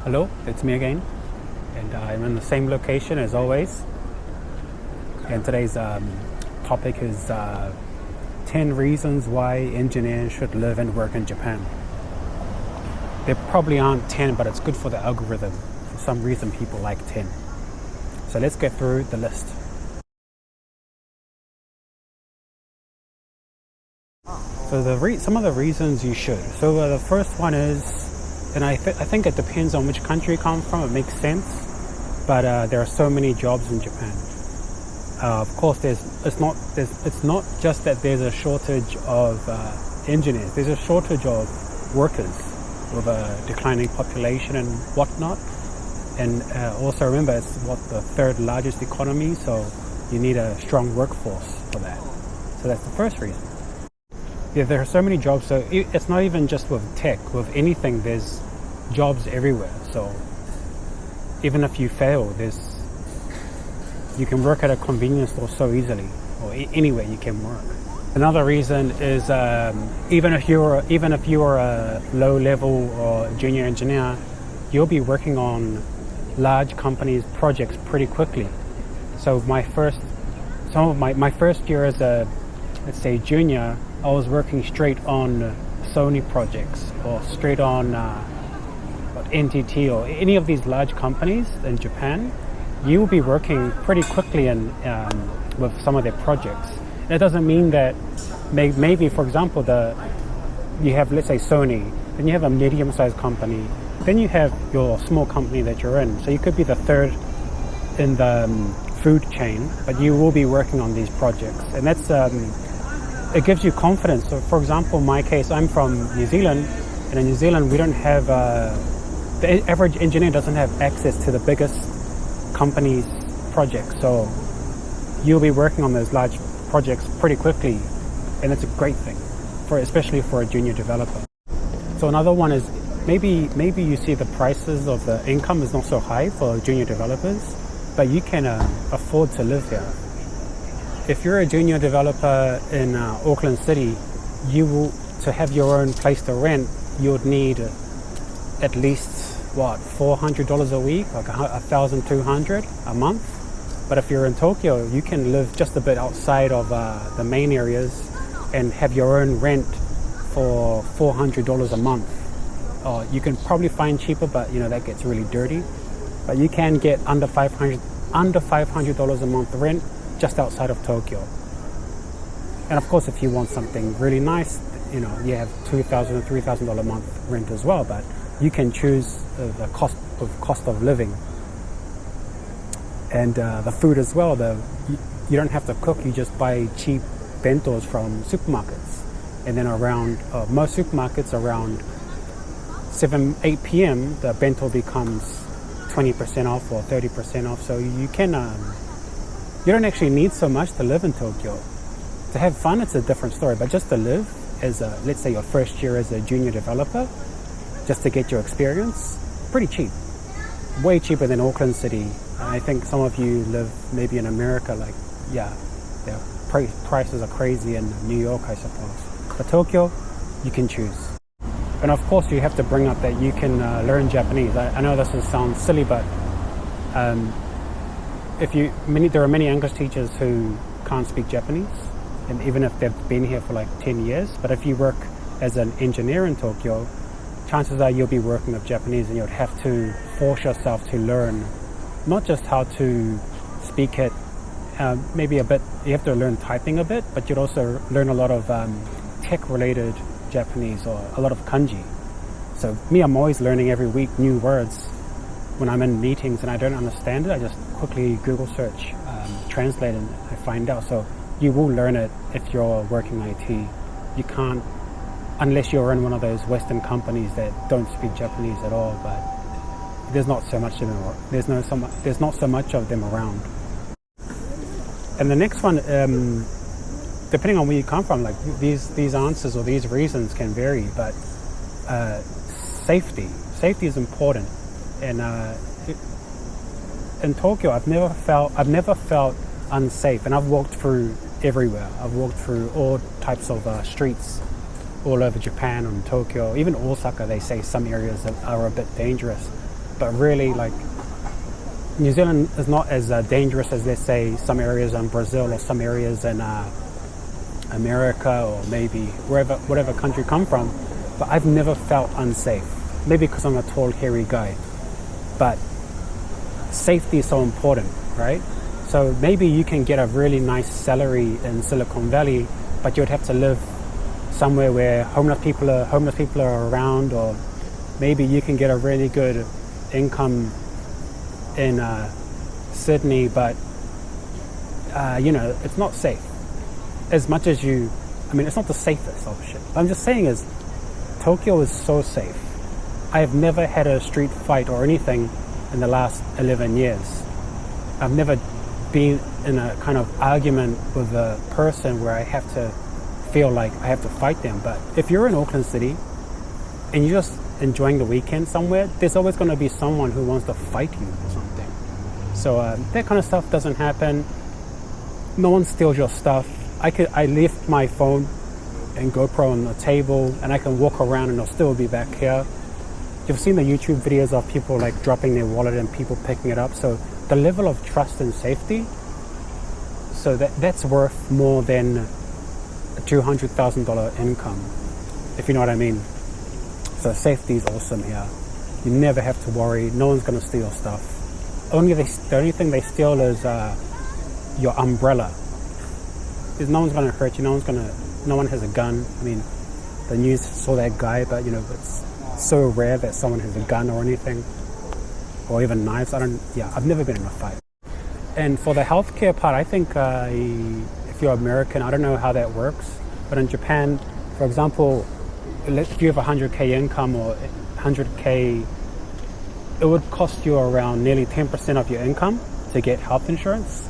Hello, it's me again, and I'm in the same location as always. And today's topic is 10 reasons why engineers should live and work in Japan. There probably aren't 10, but it's good for the algorithm. For some reason, people like 10. So let's get through the list. So some of the reasons you should. So the first one is, and I think it depends on which country you come from. It makes sense, but there are so many jobs in Japan. Of course, it's not just that there's a shortage of engineers. There's a shortage of workers with a declining population and whatnot. And also remember, it's the third largest economy, so you need a strong workforce for that. So that's the first reason. Yeah, there are so many jobs. So it's not even just with tech. With anything, there's jobs everywhere. So even if you fail, you can work at a convenience store so easily, or anywhere you can work. Another reason is even if you're a low level or junior engineer, you'll be working on large companies' projects pretty quickly. So my first year as a, let's say, junior, I was working straight on Sony projects or straight on NTT or any of these large companies in Japan. You will be working pretty quickly with some of their projects. That doesn't mean that maybe, for example, you have, let's say, Sony, then you have a medium-sized company, then you have your small company that you're in. So you could be the third in the food chain, but you will be working on these projects. And that's it gives you confidence. So, for example, in my case, I'm from New Zealand, and in New Zealand, we don't have the average engineer doesn't have access to the biggest companies' projects. So you'll be working on those large projects pretty quickly, and it's a great thing, especially for a junior developer. So another one is maybe you see the prices of the income is not so high for junior developers, but you can afford to live here. If you're a junior developer in Auckland City, to have your own place to rent, you would need at least $400 a week, like $1,200 a month. But if you're in Tokyo, you can live just a bit outside of the main areas and have your own rent for $400 a month. You can probably find cheaper, but that gets really dirty. But you can get under $500 a month rent just outside of Tokyo. And of course, if you want something really nice, you have $2,000 or $3,000 a month rent as well. But you can choose the cost of living, and the food as well. You don't have to cook. You just buy cheap bentos from supermarkets, and then around most supermarkets around 7-8 p.m. the bento becomes 20% off or 30% off. So you can you don't actually need so much to live in Tokyo. To have fun, it's a different story, but just to live as let's say your first year as a junior developer, just to get your experience, pretty cheap. Way cheaper than Auckland City. I think some of you live maybe in America, their prices are crazy in New York, I suppose. But Tokyo, you can choose. And of course, you have to bring up that you can learn Japanese. I know this sounds silly, but there are many English teachers who can't speak Japanese, and even if they've been here for like 10 years. But if you work as an engineer in Tokyo, chances are you'll be working with Japanese, and you'll have to force yourself to learn not just how to speak it, maybe a bit, you have to learn typing a bit, but you'd also learn a lot of tech-related Japanese or a lot of kanji. So I'm always learning every week new words. When I'm in meetings and I don't understand it, I just quickly Google search, translate, and I find out. So you will learn it if you're working IT. You can't, unless you're in one of those Western companies that don't speak Japanese at all, but there's not so much of them. There's not so much of them around. And the next one, depending on where you come from, like these answers or these reasons can vary, but safety is important. And in Tokyo, I've never felt unsafe, and I've walked through everywhere. I've walked through all types of streets all over Japan and Tokyo, even Osaka. They say some areas are a bit dangerous, But really, like, New Zealand is not as dangerous as, let's say, some areas in Brazil or some areas in America or maybe whatever country you come from. But I've never felt unsafe. Maybe because I'm a tall, hairy guy. But safety is so important, right? So maybe you can get a really nice salary in Silicon Valley, but you'd have to live somewhere where homeless people are around, or maybe you can get a really good income in Sydney, but it's not safe as much as you. I mean, it's not the safest of shit. I'm just saying is Tokyo is so safe. I have never had a street fight or anything in the last 11 years. I've never been in a kind of argument with a person where I have to feel like I have to fight them. But if you're in Auckland City and you're just enjoying the weekend somewhere, there's always going to be someone who wants to fight you or something. So that kind of stuff doesn't happen. No one steals your stuff. I left my phone and GoPro on the table, and I can walk around and it'll still be back here. You've seen the YouTube videos of people like dropping their wallet and people picking it up. So the level of trust and safety, so that's worth more than a $200,000 income, if you know what I mean. So safety is awesome here. You never have to worry. No one's going to steal stuff. The only thing they steal is your umbrella. Because no one's going to hurt you. No one has a gun. I mean, the news saw that guy, but it's so rare that someone has a gun or anything, or even knives. I've never been in a fight. And for the healthcare part, I think if you're American, I don't know how that works, but in Japan, for example, if you have 100k income or 100k, it would cost you around nearly 10% of your income to get health insurance.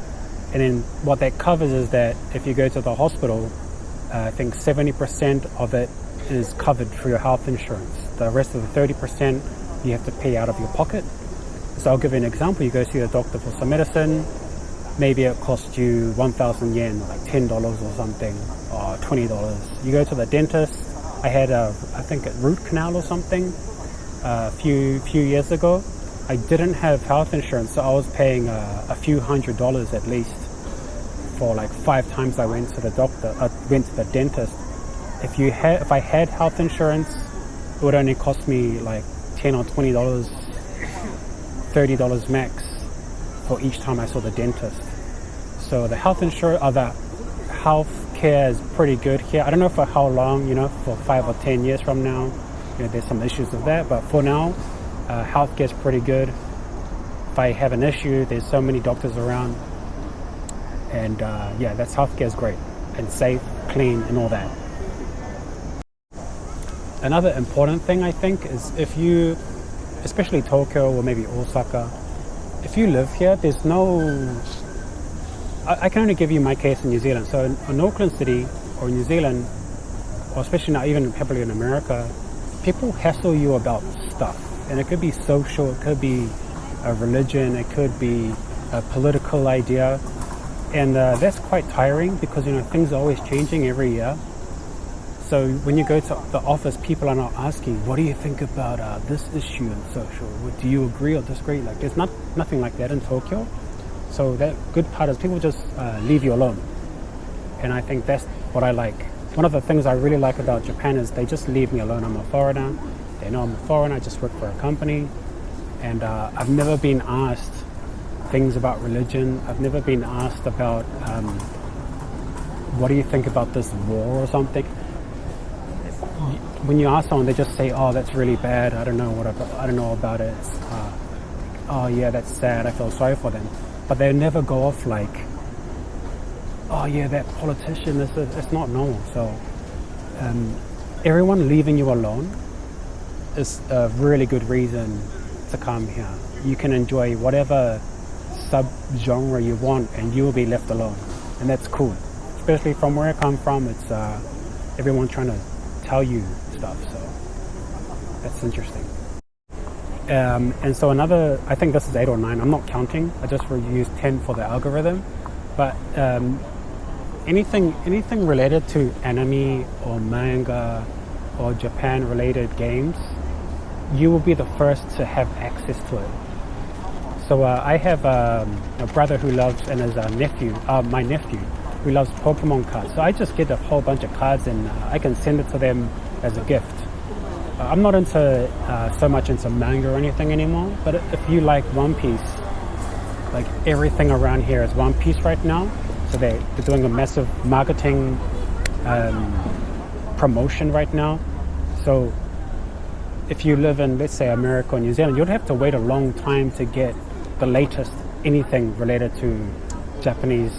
And then what that covers is that if you go to the hospital, I think 70% of it is covered through your health insurance. The rest of the 30% you have to pay out of your pocket. So I'll give you an example. You go see the doctor for some medicine. Maybe it costs you 1,000 yen, like $10 or something, or $20. You go to the dentist. I had I think a root canal or something a few years ago. I didn't have health insurance, so I was paying a few $100s at least for like 5 times I went to the dentist. If I had health insurance, it would only cost me like $10 or $20, $30 max for each time I saw the dentist. So the health care is pretty good here. I don't know for how long, for 5 or 10 years from now, there's some issues with that. But for now, healthcare is pretty good. If I have an issue, there's so many doctors around. And that's healthcare is great and safe, clean, and all that. Another important thing I think is if you, especially Tokyo or maybe Osaka, if you live here, there's no. I can only give you my case in New Zealand. So in Auckland City or New Zealand, or especially now even probably in America, people hassle you about stuff. And it could be social, it could be a religion, it could be a political idea. And that's quite tiring because, things are always changing every year. So when you go to the office, people are not asking, what do you think about this issue in social? Do you agree or disagree? Like, there's nothing like that in Tokyo. So that good part is people just leave you alone. And I think that's what I like. One of the things I really like about Japan is they just leave me alone. I'm a foreigner. They know I'm a foreigner. I just work for a company. And I've never been asked things about religion. I've never been asked about what do you think about this war or something. When you ask someone, they just say, "Oh, that's really bad. I don't know about it. Oh yeah, that's sad. I feel sorry for them." But they never go off like, "Oh yeah, that politician." It's not normal. So everyone leaving you alone is a really good reason to come here. You can enjoy whatever sub-genre you want, and you will be left alone, and that's cool. Especially from where I come from, it's everyone trying to tell you stuff, so that's interesting. And so I think this is 8 or 9, I'm not counting, I just used 10 for the algorithm, but anything related to anime or manga or Japan related games, you will be the first to have access to it. So I have a brother who loves, and is my nephew, who loves Pokemon cards. So I just get a whole bunch of cards, and I can send it to them as a gift. I'm not into so much into manga or anything anymore, but if you like One Piece, like everything around here is One Piece right now. So they're doing a massive marketing promotion right now. So if you live in, let's say, America or New Zealand, you'd have to wait a long time to get the latest anything related to Japanese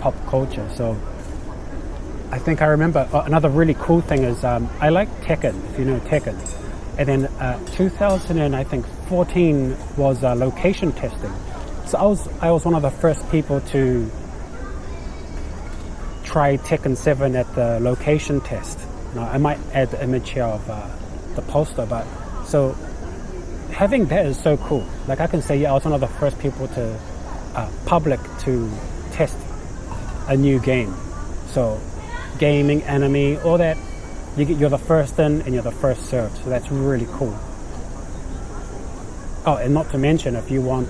pop culture. So I think I remember another really cool thing is I like Tekken, if you know Tekken. And then 2014 was location testing. So I was one of the first people to try Tekken 7 at the location test. Now, I might add the image here of the poster, but so having that is so cool. Like I can say, yeah, I was one of the first people to public to test a new game. So gaming, anime, all that, you're the first in and you're the first served. So that's really cool. Oh, and not to mention, if you want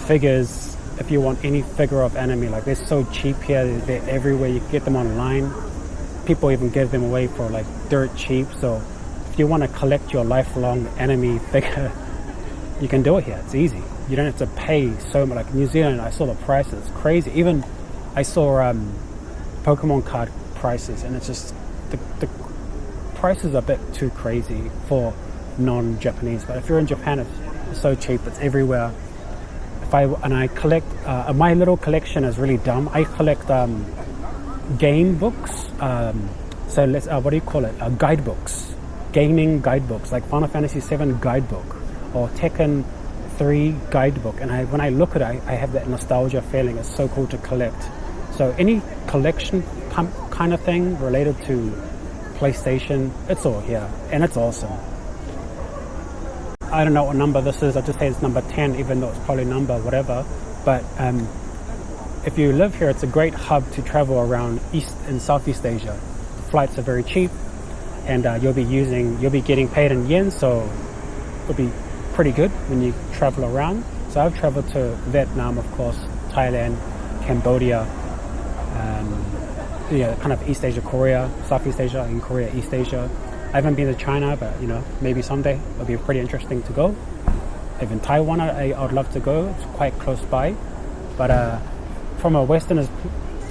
figures, if you want any figure of anime, like they're so cheap here, they're everywhere. You can get them online. People even give them away for like dirt cheap. So if you want to collect your lifelong anime figure, you can do it here. It's easy. You don't have to pay so much. Like New Zealand, I saw the prices, crazy. Even I saw Pokemon card prices, and it's just the prices are a bit too crazy for non-Japanese. But if you're in Japan, it's so cheap. It's everywhere. I collect, my little collection is really dumb. I collect game books. So let's what do you call it? Guidebooks, gaming guidebooks, like Final Fantasy VII guidebook or Tekken 3 guidebook. And when I look at it, I have that nostalgia feeling. It's so cool to collect. So any collection kind of thing related to PlayStation, it's all here, and it's awesome. I don't know what number this is. I just say it's number 10, even though it's probably number whatever. But if you live here, it's a great hub to travel around East and Southeast Asia. The flights are very cheap, and you'll be getting paid in yen, so it'll be pretty good when you travel around. So I've traveled to Vietnam, of course, Thailand, Cambodia, kind of East Asia, Korea, Southeast Asia, and Korea, East Asia. I haven't been to China, but maybe someday it'll be pretty interesting to go. Even Taiwan, I would love to go. It's quite close by. But from a Westerner's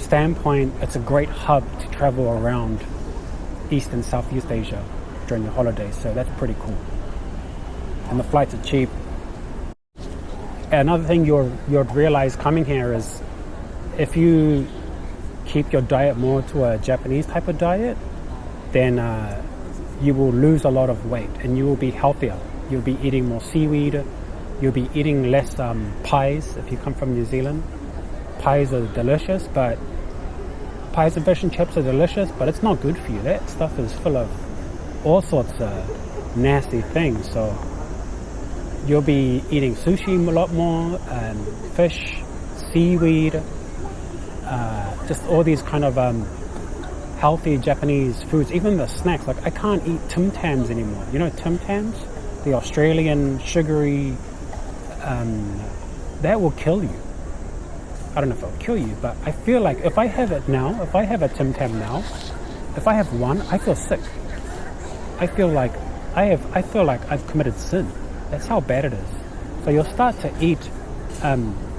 standpoint, it's a great hub to travel around East and Southeast Asia during the holidays. So that's pretty cool. And the flights are cheap. Another thing you'll realize coming here is if you keep your diet more to a Japanese type of diet, then you will lose a lot of weight and you will be healthier. You'll be eating more seaweed. You'll be eating less pies if you come from New Zealand. Pies are delicious, but pies and fish and chips are delicious, but it's not good for you. That stuff is full of all sorts of nasty things. So you'll be eating sushi a lot more, fish, seaweed, just all these kind of healthy Japanese foods. Even the snacks, like I can't eat Tim Tams anymore. You know Tim Tams? The Australian sugary, that will kill you. I don't know if it'll kill you, but I feel like if I have it now, if I have a Tim Tam now, if I have one, I feel sick. I feel like I've committed sin. That's how bad it is. So you'll start to eat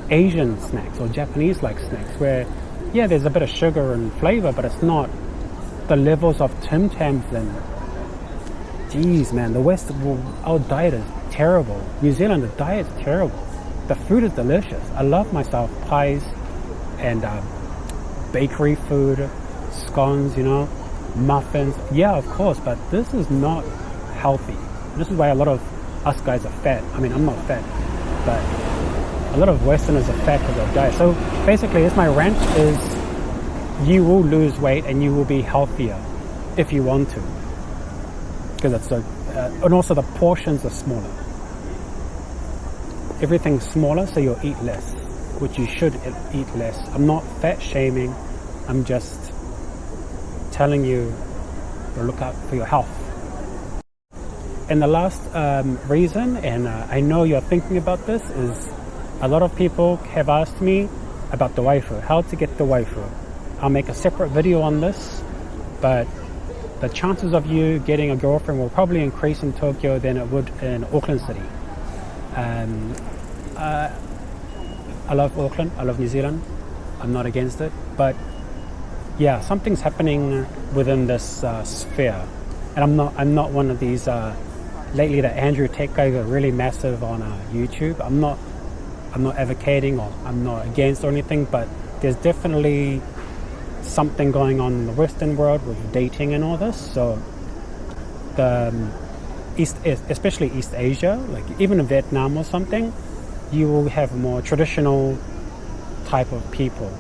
Asian snacks or Japanese-like snacks where, yeah, there's a bit of sugar and flavor, but it's not the levels of Tim Tams. Then, geez, man, the West, our diet is terrible. New Zealand, the diet's terrible. The food is delicious. I love myself pies and bakery food, scones, muffins. Yeah, of course, but this is not healthy. This is why a lot of us guys are fat. I mean, I'm not fat, but a lot of Westerners are fat because of diet. So basically, that's my rant is you will lose weight and you will be healthier if you want to. Because it's so, and also the portions are smaller. Everything's smaller, so you'll eat less, which you should eat less. I'm not fat shaming. I'm just telling you to look out for your health. And the last reason, and I know you're thinking about this, is a lot of people have asked me about the waifu, how to get the waifu. I'll make a separate video on this, but the chances of you getting a girlfriend will probably increase in Tokyo than it would in Auckland City. I love Auckland, I love New Zealand, I'm not against it, but yeah, something's happening within this sphere. And I'm not one of these, lately the Andrew Tech guys are really massive on YouTube. I'm not advocating or I'm not against or anything, but there's definitely something going on in the Western world with dating and all this. So the especially East Asia, like even in Vietnam or something, you will have more traditional type of people.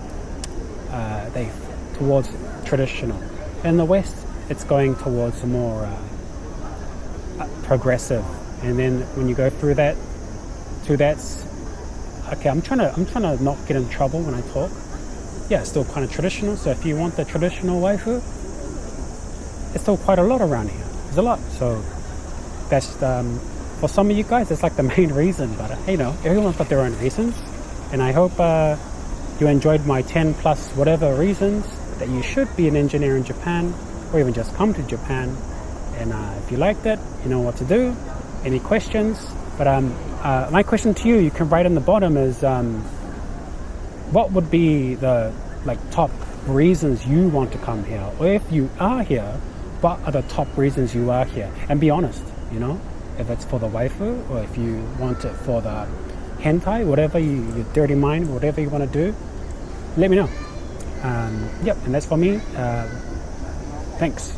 They towards traditional. In the West, it's going towards more progressive. And then when you go through that, okay, I'm trying to not get in trouble when I talk. Yeah, it's still kind of traditional. So if you want the traditional waifu, it's still quite a lot around here. There's a lot. So that's for some of you guys, it's like the main reason. But you know, everyone's got their own reasons. And I hope you enjoyed my 10 plus whatever reasons that you should be an engineer in Japan, or even just come to Japan. And if you liked it, you know what to do. Any questions? But my question to you, you can write in the bottom, is what would be the top reasons you want to come here? Or if you are here, what are the top reasons you are here? And be honest, you know, if it's for the waifu or if you want it for the hentai, whatever your dirty mind, whatever you want to do, let me know. Yep, and that's for me. Thanks.